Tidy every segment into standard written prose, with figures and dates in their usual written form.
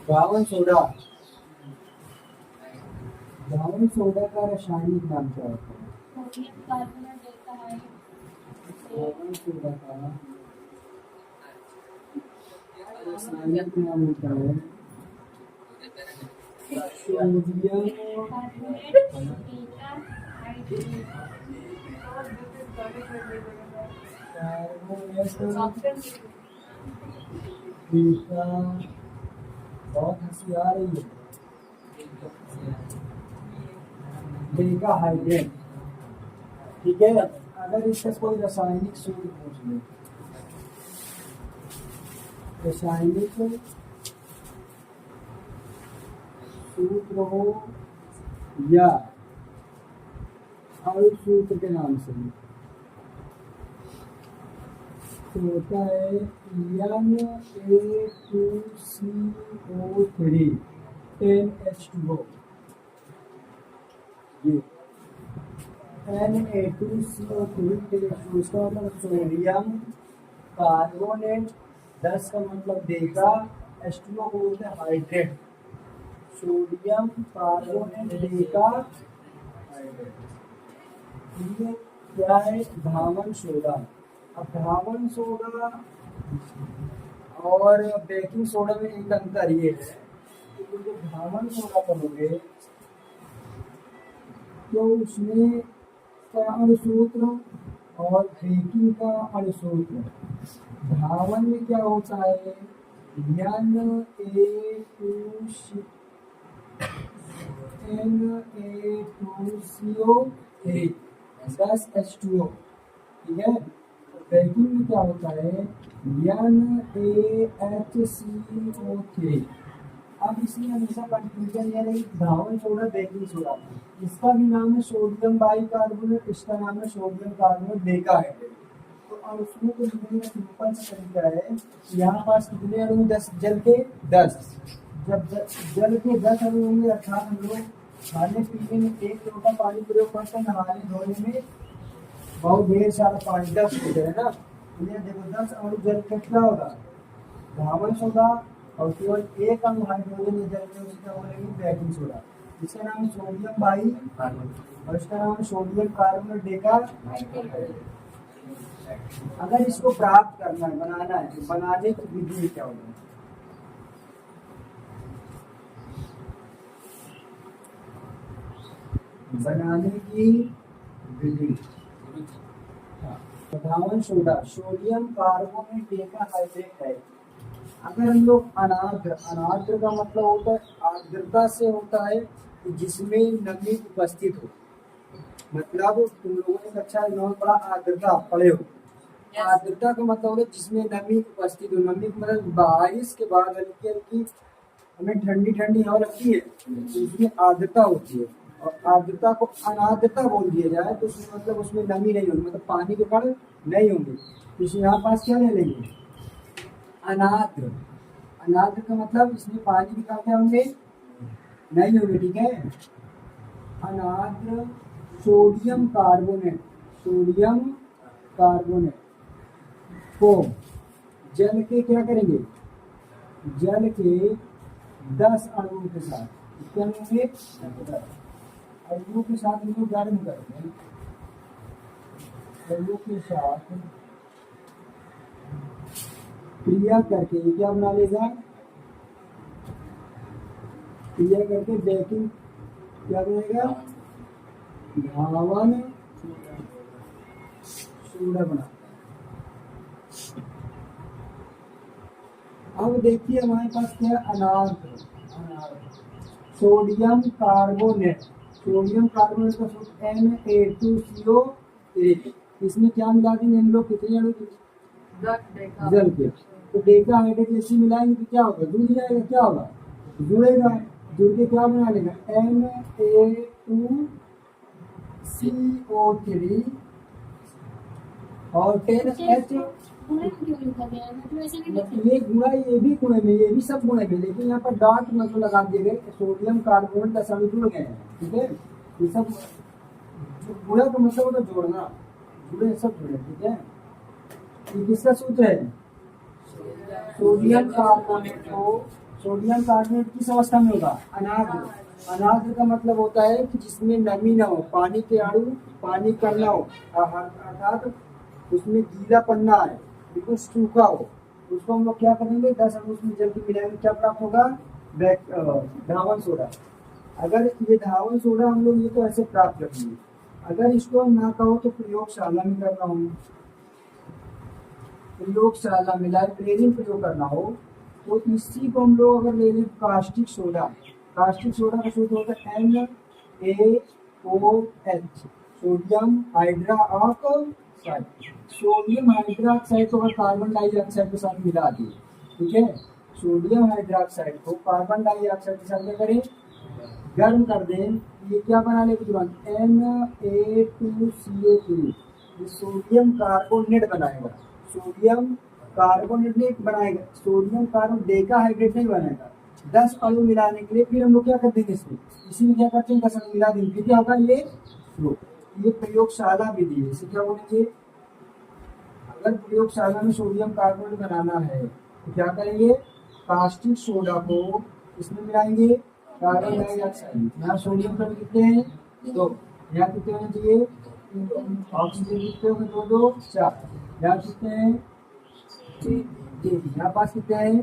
घावन soda. घावन soda का रासायनिक नाम क्या होता है? Sodium carbonate decahydrate. घावन सोडा का रासायनिक नाम होता है सोडियम कार्बोनेट कार्बोनेट बीटा। बहुत हंसी आ रही है। डेका हाइड्रेट। ठीक है, अगर इसका कोई रासायनिक सूत्र पूछ ले, रासायनिक सूत्र हो या अणु सूत्र के नाम से, तो होता है Na2CO3 10H2O। ये Na2CO3 इसका मतलब सोडियम कार्बोनेट, 10 का मतलब देगा, H2O को बोलते हैं हाइड्रेट, सोडियम कार्बोनेट देगा हाइड्रेट। ये क्या है? घावन सोडा। अब घावन सोडा और बेकिंग सोडा में एक अंतर ये है कि जो घावन सोडा करोगे तो उसमें का अणुसूत्र और बेकिंग का अणुसूत्र, घावन में क्या होता है? Na2CO3 10H2O। ठीक है, बेकिंग में क्या होता है? NaHCO3। अब इसमें हमेशा कंफ्यूजन ये नहीं, घावन सोडा बेकिंग सोडा, इसका भी नाम है सोडियम बाइकार्बोनेट, इसका नाम है सोडियम कार्बोनेट डेकाहाइड्रेट। तो अब उसमें तो लिखने का सिंपल सा तरीका है, यहाँ पास कितने अणु? 10 जल के 10। जब जल के 10 अणु होंगे अर्थात हम लोग खाने पीने में 1 लोटा पानी प्रयोग करते हैं, नहाने धोने में बहुत ढेर सारा पानी, 10 लीटर है ना। ये देखो 10 अणु जल कितना होगा? घावन सोडा, और केवल 1 अणु हाइड्रोजन जल में उसे क्या बोलेंगे? Baking soda. इसका नाम है सोडियम बाई और इसका नाम है सोडियम कार्बोनेट डेका। अगर इसको प्राप्त करना है, बनाना है, तो बनाने की विधि क्या होगी? बनाने की विधि, घावन सोडा सोडियम कार्बोनेट डेकाहाइड्रेट है। अगर हम लोग अनार्द्र, अनार्द्र का मतलब होता है आर्द्रता से होता है जिसमें नमी उपस्थित हो, मतलब तुम लोगों ने कक्षा 9 पढ़ा आर्द्रता पढ़े हो। आर्द्रता का मतलब होता है जिसमें नमी उपस्थित हो। नमी मतलब बारिश के बाद हल्की हल्की हमें ठंडी ठंडी हवा लगती है, तो उसमें आर्द्रता होती है। और आर्द्रता को अनार्द्रता बोल दिया जाए तो उसमें मतलब उसमें नमी नहीं होगी, मतलब पानी के कण नहीं होंगे। तो इसे यहाँ पास क्या ले लेंगे? अनार्द्र। अनार्द्र का मतलब इसमें पानी के कण क्या होंगे? नहीं होंगे। ठीक है, अनार्द्र सोडियम कार्बोनेट, सोडियम कार्बोनेट को जल के क्या करेंगे? जल के 10 अणुओं के साथ क्या होंगे? अणुओं के साथ हम लोग गर्म करेंगे, अणुओं के साथ क्रिया करके क्या बना लेगा? क्रिया करके बेकिंग क्या बनेगा? घावन सोडा बना। अब देखिए हमारे पास क्या? अनार्द्र सोडियम कार्बोनेट, सोडियम कार्बोनेट का सूत्र Na2CO3। इसमें क्या मिला देंगे हम लोग? कितने अणु? जल के। तो डेका हाइड्रेट जैसे मिलाएंगे तो क्या होगा? जुड़ जाएगा। क्या होगा? जुड़ेगा। जुड़ के क्या बना लेगा? Na2CO3 और 10H। ये गुणा, ये भी गुणे में, ये भी सब गुणे में, लेकिन यहाँ पर डॉट मतलब लगा दिए गए, सोडियम कार्बोनेट का सभी जुड़ गए हैं। ठीक है, ये सब गुणा का मतलब होता है जोड़ना, जुड़े सब जुड़े। ठीक है, ये किसका सूत्र है? सोडियम कार्बोनेट को सोडियम कार्बोनेट किस अवस्था में होगा? अनार्द्र। अनार्द्र का मतलब होता है कि जिसमें नमी ना हो, पानी के अणु पानी कण ना हो, अर्थात उसमें गीलापन ना आए, बिल्कुल सूखा हो, उसको हम लोग क्या करेंगे? 10 अणु उसमें जल के मिलाएंगे, क्या प्राप्त होगा? धावन सोडा। अगर ये धावन सोडा हम लोग ये तो ऐसे प्राप्त करेंगे, अगर इसको ना कहो तो प्रयोगशाला में करना हो, प्रयोगशाला में लाइब्रेरी में प्रयोग करना हो, तो इसी को हम लोग अगर ले लें कास्टिक सोडा, कास्टिक सोडा का सूत्र होता है NaOH, sodium hydroxide. Sodium hydroxide को अगर कार्बन डाइऑक्साइड के साथ मिला दें, ठीक है, सोडियम हाइड्रोक्साइड को कार्बन डाइऑक्साइड के साथ क्या करें? गर्म कर दें, ये क्या बना लेगा तुरंत? Na2CO3, ये सोडियम कार्बोनेट बनाएगा, सोडियम कार्बोनेट नहीं बनाएगा, सोडियम कार्बन डेकाहाइड्रेट नहीं बनाएगा। 10 अणु मिलाने के लिए फिर हम लोग क्या कर देंगे? इसमें इसी में क्या करते हैं? 10 अणु मिला देंगे, फिर क्या होगा? ये प्रयोगशाला विधि है, इसे क्या बोलेंगे? अगर प्रयोगशाला में सोडियम कार्बोनेट बनाना है तो क्या करेंगे? कास्टिक सोडा को इसमें मिलाएंगे कार्बन डाइऑक्साइड, यहाँ सोडियम का कितने हैं? 2, यहाँ कितने होने चाहिए? ऑक्सीजन कितने होंगे? 2 2 4, यहाँ कितने हैं? 3, यहाँ पास कितने हैं?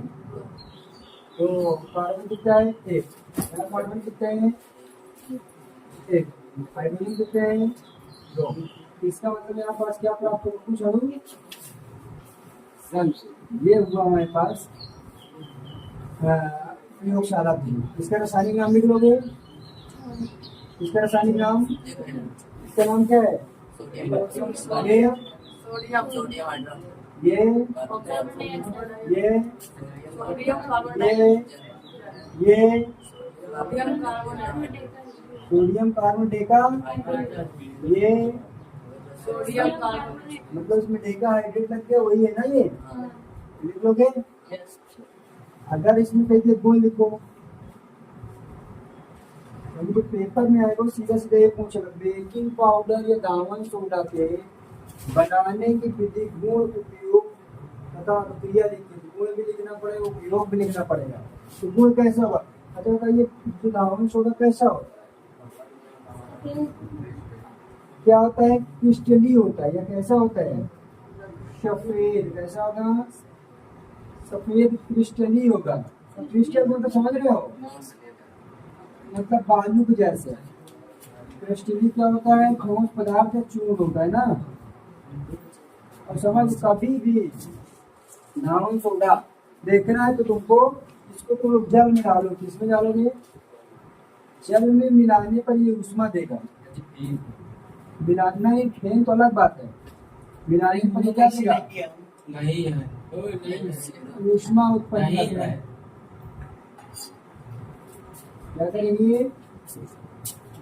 तो कार्बन कितना है? 1, यहाँ कार्बन कितने हैं? 1, हाइड्रोजन कितने हैं? 2। इसका मतलब यहाँ पास क्या प्राप्त होगा? कुछ अणु ये हुआ हमारे पास प्रयोगशाला थी। इसका रासायनिक नाम लिख लोगे? इसका रासायनिक नाम, इसका नाम क्या है? ये सोडियम कार्बन डेका, ये मतलब इसमें डेका हाइड्रेट लग गया, वही है ना ये? लिख लोगे? अगर इसमें कहीं गुण लिखो, तो पेपर में आएगा सीधा सीधा ये पूछेगा बेकिंग पाउडर या दावन सोडा के बनाने की विधि, गुण, उपयोग तथा क्रिया लिखी, गुण भी लिखना पड़ेगा, उपयोग भी लिखना पड़ेगा। तो गुण कैसा होगा? अच्छा बताइए, जो दावन सोडा कैसा होता है? क्या होता है? क्रिस्टली होता है या कैसा होता है? सफेद। कैसा होगा? सफेद क्रिस्टली होगा। क्रिस्टल मतलब समझ रहे हो? मतलब बालू के जैसे। क्रिस्टली क्या होता है? ठोस पदार्थ या चूर्ण होता है ना। और समझ, कभी भी धावन सोडा देखना है तो तुमको इसको तुम जल में डालो। किसमें डालोगे? जल में मिलाने पर ये ऊष्मा देगा। मिलाना ही फेन तो अलग बात है, मिलाने पर ये क्या देगा? नहीं है, ऊष्मा उत्पन्न करता है। क्या करेंगे?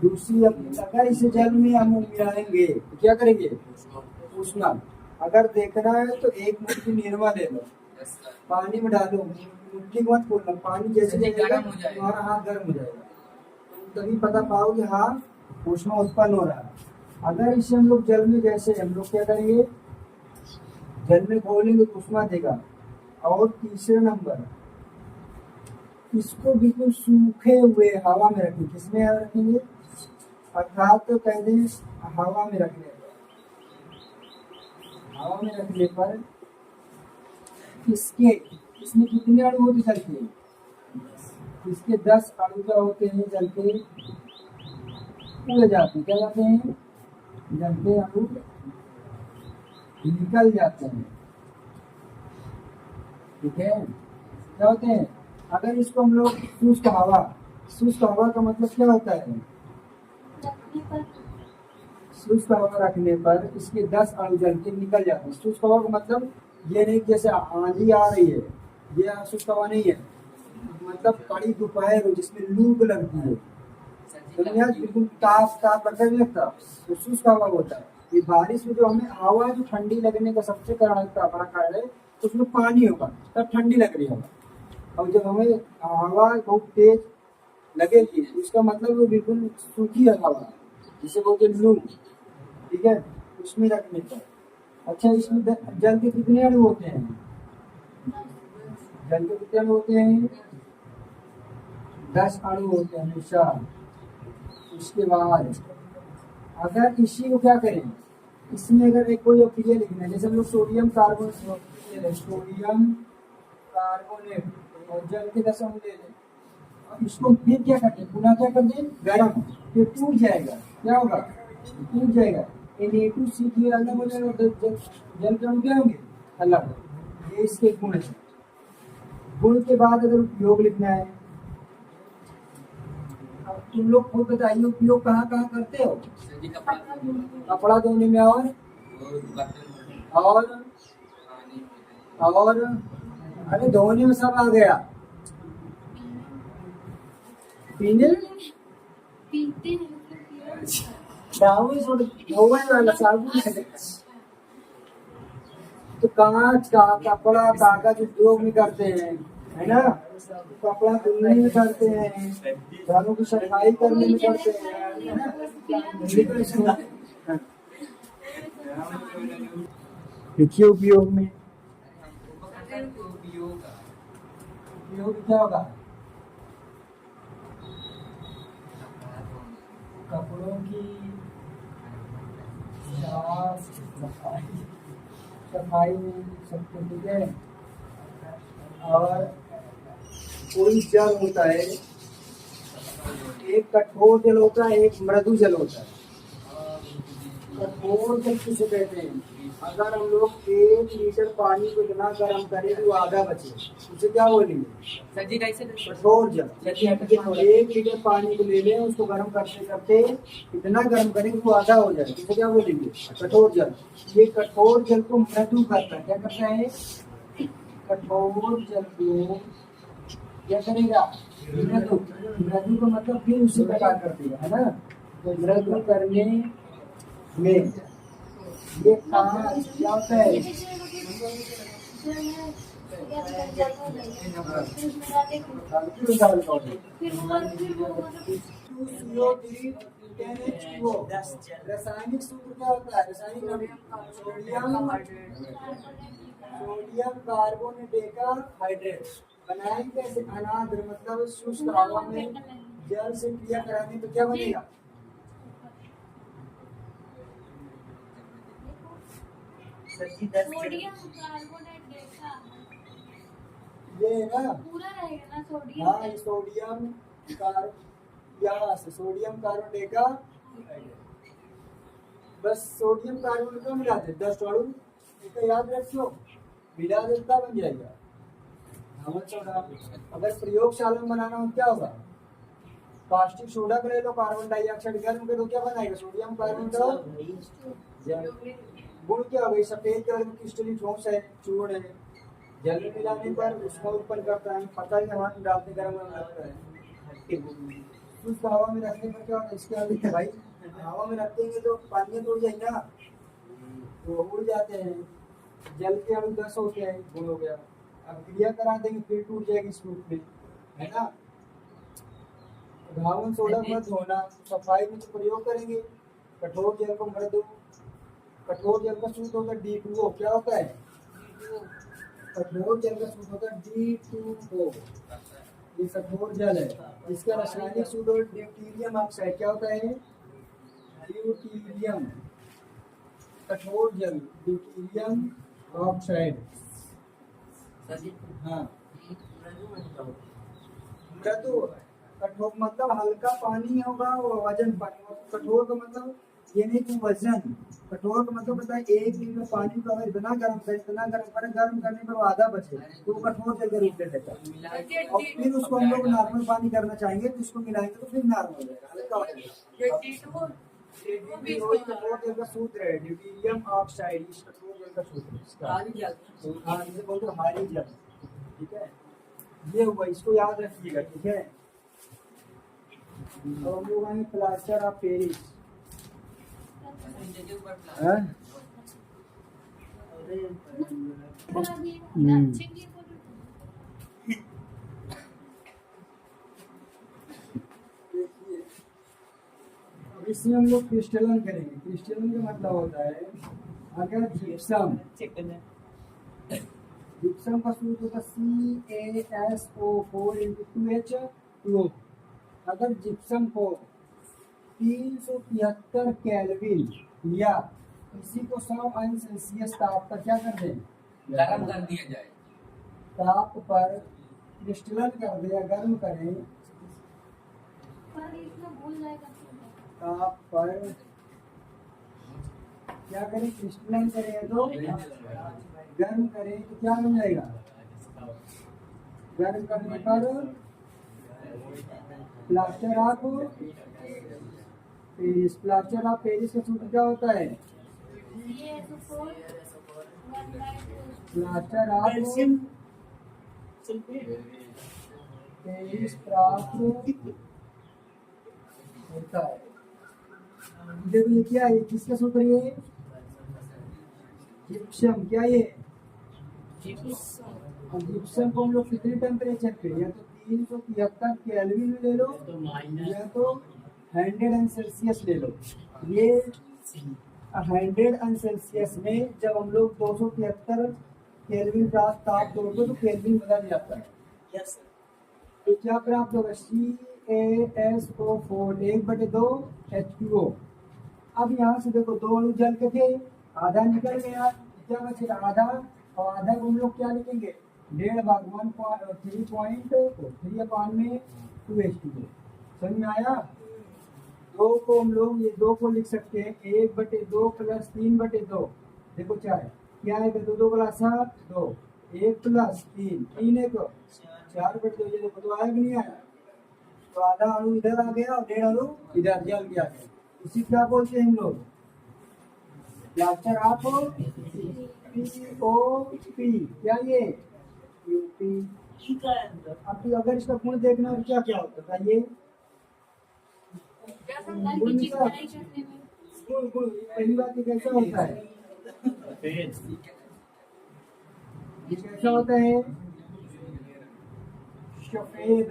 दूसरी, अगर इसे जल में हम मिलाएंगे तो क्या करेंगे? ऊष्मा। अगर देखना है तो एक मुट्ठी निरमा ले लो, पानी में डालो, मुट्ठी मत खोलना, पानी जैसे गर्म हो जाएगा, तुम्हारा हाथ गर्म हो जाएगा, तुम तभी पता पाओगे हाँ ऊष्मा उत्पन्न हो रहा है। अगर इसे हम लोग जल में, जैसे हम लोग क्या करेंगे, जल में खोलेंगे तो ऊष्मा देगा। और तीसरा नंबर, इसको बिल्कुल सूखे हुए हवा में रखेंगे। किसमें रखेंगे? अर्थात तो कह दें हवा में रखने पर, हवा में रखने पर इसमें कितने अणु होते चलते? इसके 10 अणु क्या होते हैं? जलते उड़ जाते हैं। क्या जाते हैं? जलते अणु निकल जाते हैं। ठीक है, क्या होते हैं? अगर इसको हम लोग शुष्क हवा का मतलब क्या होता है? शुष्क हवा रखने पर इसके 10 अणु जल के निकल जाते हैं। शुष्क हवा का मतलब ये नहीं जैसे आंधी आ रही है, ये शुष्क हवा नहीं है, मतलब कड़ी दोपहर हो जिसमें लू लगती है, बिल्कुल ताप लगता नहीं लगता, तो शुष्क हवा होता है। ये बारिश में जो हमें हवा जो ठंडी लगने का सबसे बड़ा कारण है, तो उसमें पानी होगा तब ठंडी लग रही होगा। और जब हमें हवा बहुत तेज लगेगी तो इसका मतलब वो बिल्कुल सूखी है हवा, जिसे बोलते हैं लू। ठीक है, उसमें रखने पर। अच्छा, इसमें जल के कितने अणु होते हैं? जल के कितने अणु होते हैं? 10 अणु होते हैं हमेशा। उसके बाद अगर इसी को क्या करें, इसमें अगर एक कोई अक्रिया लिखना है, जैसे हम लोग सोडियम कार्बोनेट और जल के 10 अणु ले लें और इसको फिर क्या करते हैं, पुनः क्या कर दें, गर्म, फिर टूट जाएगा। क्या होगा, टूट जाएगा। Na2CO अलग हो जाएगा, जल के अणु क्या होंगे, अलग। ये इसके गुण है। गुण के बाद अगर उपयोग लिखना है, अब तुम लोग खुद बताइए उपयोग कहाँ कहाँ करते हो। सर जी कपड़ा कपड़ा धोने में और बर्तन पानी और अरे धोने में सब आ गया। पीने पीते हैं मतलब साबुन धोने वाला साबुन है। तो कांच का, कपड़ा, कागज उपयोग में करते हैं, है ना। कपड़ा धुलने में करते हैं, घरों की सफाई करने में करते हैं, है ना? लिखिए उपयोग में। उपयोग क्या होगा, कपड़ों की साफ सफाई में सबको, ठीक है। और कोई जल होता है, एक कठोर जल होता है, एक मृदु जल होता है। कठोर जल किसे कहते हैं, अगर हम लोग 1 लीटर पानी को इतना गर्म करें कि वो आधा बचे, उसे क्या बोलेंगे, सर जी कैसे कठोर जल। 1 लीटर पानी को ले लें, उसको गर्म करते करते इतना गर्म करें कि वो आधा हो जाए, उसे क्या बोलेंगे, कठोर जल। ये कठोर जल को मृदु करता है। क्या करता है, कठोर जल को क्या करेगा, मृदु। मृदु का मतलब फिर उसी प्रकार कर देगा, है ना। तो मृदु करने में ये कांच क्या होता है, रासायनिक सूत्र क्या होता है, रासायनिक सोडियम कार्बोनेट का हाइड्रेट। बनाएंगे कैसे, अनाद्र मतलब शुष्क हवा में जल से क्रिया कराने तो क्या बनेगा, सोडियम कार्बोनेट देखा ये है ना। पूरा रहेगा ना सोडियम। हाँ, ये सोडियम सोडियम कार्बोनेट का, बस सोडियम कार्बोनेट को मिला दे 10 अणु, इसको याद रखियो, मिला देता बन जाएगा अमल सोडा। अगर प्रयोगशाला में बनाना हो क्या होगा, कास्टिक सोडा को ले लो, कार्बन डाइऑक्साइड गर्म करो, क्या बनाएगा, सोडियम कार्बोनेट। गुण क्या होगा, सफेद कलर में क्रिस्टलीन ठोस है, चूर्ण है, जल में मिलाने पर उसका उत्पन्न करता है। पता ही हाथ में डालते गर्म लगता है। शुष्क हवा में रखने पर क्या होता है, इसके आगे भाई हवा में रखेंगे तो पानी तो जाएंगे ना, तो उड़ जाते हैं। जल के अणु 10 होते हैं, गुण हो गया। अब क्रिया करा देंगे फिर टूट जाएगी इस रूप में, है ना। घावन सोडा मत धोना, सफाई में तो प्रयोग करेंगे। कठोर जल को मृदु, कठोर जल का सूत्र होता है D2O। क्या होता है, कठोर जल का सूत्र होता है D2O। ये कठोर जल है, इसका रासायनिक सूत्र ड्यूटीरियम ऑक्साइड। क्या होता है, ड्यूटीरियम, कठोर जल ड्यूटीरियम ऑक्साइड। हाँ, मृदु, कठोर मतलब हल्का पानी होगा, वो वजन पानी। कठोर का मतलब ये नहीं कि वजन, कठोर का मतलब होता है 1 लीटर पानी को अगर इतना गर्म करे, गर्म करने पर वो आधा बचे तो वो कठोर जल का रूप ले लेता है। और फिर उसको हम लोग नॉर्मल पानी करना चाहेंगे तो इसको मिलाएंगे तो फिर नॉर्मल हो जाएगा, हल्का हो जाएगा। कठोर जल का सूत्र है ड्यूटीरियम ऑक्साइड, इस कठोर जल का सूत्र है इसका। हाँ, इसे बोलते हैं हारी जल, ठीक है। ये हुआ, इसको याद रखिएगा, ठीक है। तो हम लोग आएंगे प्लास्टर ऑफ पेरिस। इसमें हम लोग क्रिस्टलन करेंगे। क्रिस्टलन का मतलब होता है अगर जिप्सम का सूत्र होता है CaSO4 × 2H H2O। अगर जिप्सम को 373 केल्विन या इसी को 100 अंश सेल्सियस ताप पर क्या कर दें, गरम कर दिया जाए। ताप पर क्रिस्टलन कर दे या गर्म करें, पर इसमें भूल जाएगा तो ताप पर क्या करें, क्रिस्टलन करें तो गर्म करें तो क्या बन जाएगा, गर्म करने पर plaster of Paris. Plaster of Paris का सूत्र क्या होता है, ये suppose 1/2 प्लास्टर ऑफ पेरिस प्राप्त होता है। देखो ये क्या है, किसका सूत्र है, ये जिप्सम। क्या ये जिप्सम को हम लोग कितने टेम्परेचर पे, या तो 373 केल्विन में ले लो या तो 100 सेल्सियस ले लो। ये 100 सेल्सियस में जब हम लोग 273 केल्विन प्राप्त ताप दोगे तो केल्विन बदल जाता है। तो क्या प्राप्त होगा, CaSO4 1/2 H2O। अब यहाँ से देखो दो अणु जल के थे, आधा निकल गया, क्या बचेगा आधा, और आधा को हम लोग क्या लिखेंगे, 1.5 3.3 में 2H2O। समझ में आया। दो को हम लोग ये दो को लिख सकते हैं 1/2 प्लस 3/2। देखो क्या है, क्या है, दो प्लस 2, 1 प्लस 3, 3 1 4/2। ये देखो तो आया कि नहीं आया, तो आधा अणु इधर आ गया और 1.5 अणु इधर जल गया। इसी क्या बोलते हैं हम लोग, प्लास्टर ऑफ POP। क्या ये POP। अब तो अगर इसका गुण देखना हो तो क्या क्या होता है, ये क्या समझा कि चिकनाई करने में गुण पहली बात ये कैसा होता है, ये कैसा होता है, सफेद।